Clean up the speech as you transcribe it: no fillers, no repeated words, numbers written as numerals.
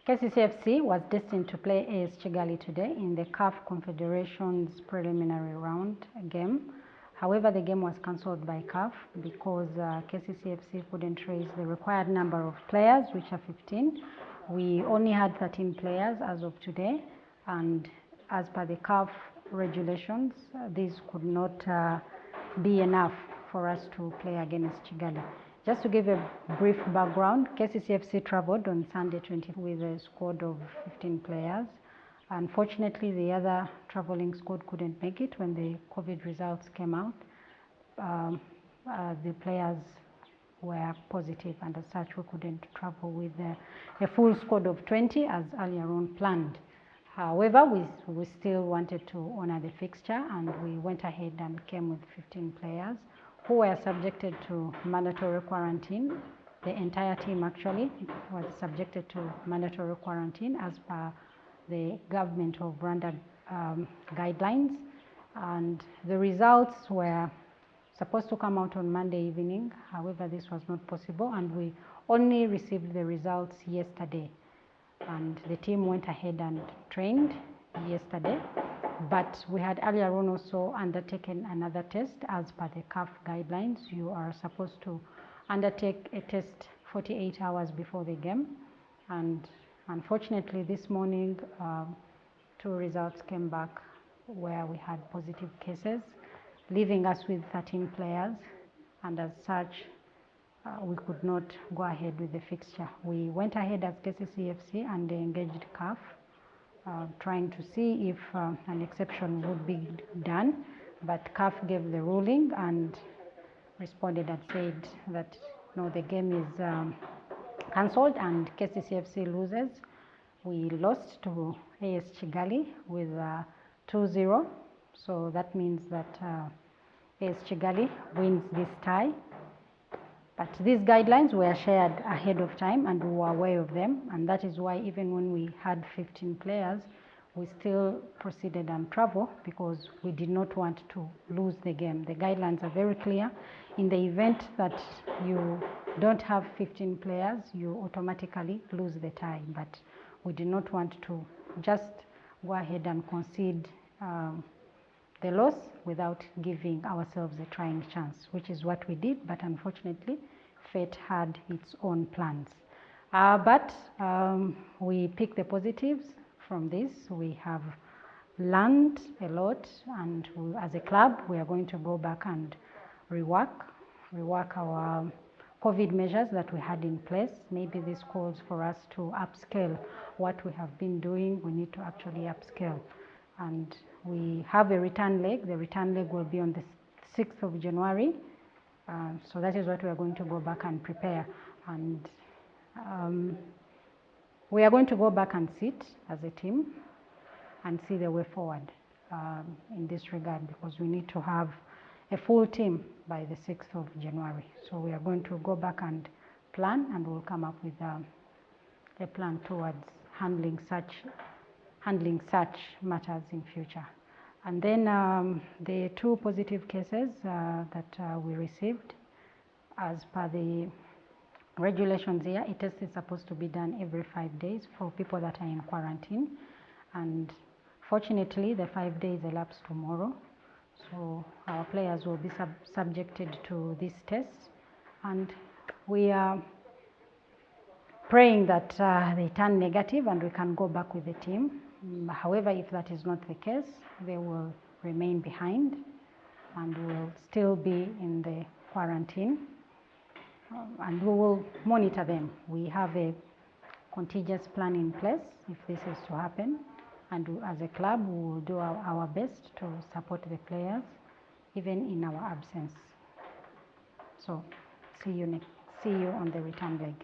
KCCFC was destined to play AS Kigali today in the CAF Confederation's preliminary round game. However, the game was cancelled by CAF because KCCFC couldn't raise the required number of players, which are 15. We only had 13 players as of today, and as per the CAF regulations, this could not be enough for us to play against Kigali. Just to give a brief background, KCCFC traveled on Sunday 20 with a squad of 15 players. Unfortunately, the other traveling squad couldn't make it when the COVID results came out. The players were positive, and as such, we couldn't travel with a full squad of 20 as earlier on planned. However, we still wanted to honor the fixture, and we went ahead and came with 15 players who were subjected to mandatory quarantine. The entire team actually was subjected to mandatory quarantine as per the government of Rwanda guidelines, and the results were supposed to come out on Monday evening. However, this was not possible, and we only received the results yesterday. And the team went ahead and trained yesterday, but we had earlier on also undertaken another test as per the CAF guidelines. You are supposed to undertake a test 48 hours before the game, and unfortunately this morning 2 results came back where we had positive cases, leaving us with 13 players, and as such we could not go ahead with the fixture. We went ahead as KCCFC and engaged CAF, trying to see if an exception would be done, but CAF gave the ruling and responded and said that no, the game is cancelled and KCCFC loses. We lost to AS Kigali with 2-0, so that means that AS Kigali wins this tie. But these guidelines were shared ahead of time and we were aware of them, and that is why even when we had 15 players, we still proceeded and travel because we did not want to lose the game. The guidelines are very clear. In the event that you don't have 15 players, you automatically lose the tie, but we did not want to just go ahead and concede the loss without giving ourselves a trying chance, which is what we did, but unfortunately fate had its own plans. But we picked the positives from this. We have learned a lot, and as a club we are going to go back and rework our COVID measures that we had in place. Maybe this calls for us to upscale what we have been doing. We need to actually upscale, and we have a return leg. The return leg will be on the 6th of January. So that is what we are going to go back and prepare. And we are going to go back and sit as a team and see the way forward in this regard, because we need to have a full team by the 6th of January. So we are going to go back and plan, and we'll come up with a plan towards handling such matters in future. And then the 2 positive cases that we received, as per the regulations here, a test is supposed to be done every 5 days for people that are in quarantine, and fortunately the 5 days elapse tomorrow, so our players will be subjected to this test, and we are praying that they turn negative and we can go back with the team. However, if that is not the case, they will remain behind and will still be in the quarantine, and we will monitor them. We have a contingent plan in place if this is to happen, and as a club we will do our best to support the players even in our absence. So see you on the return leg.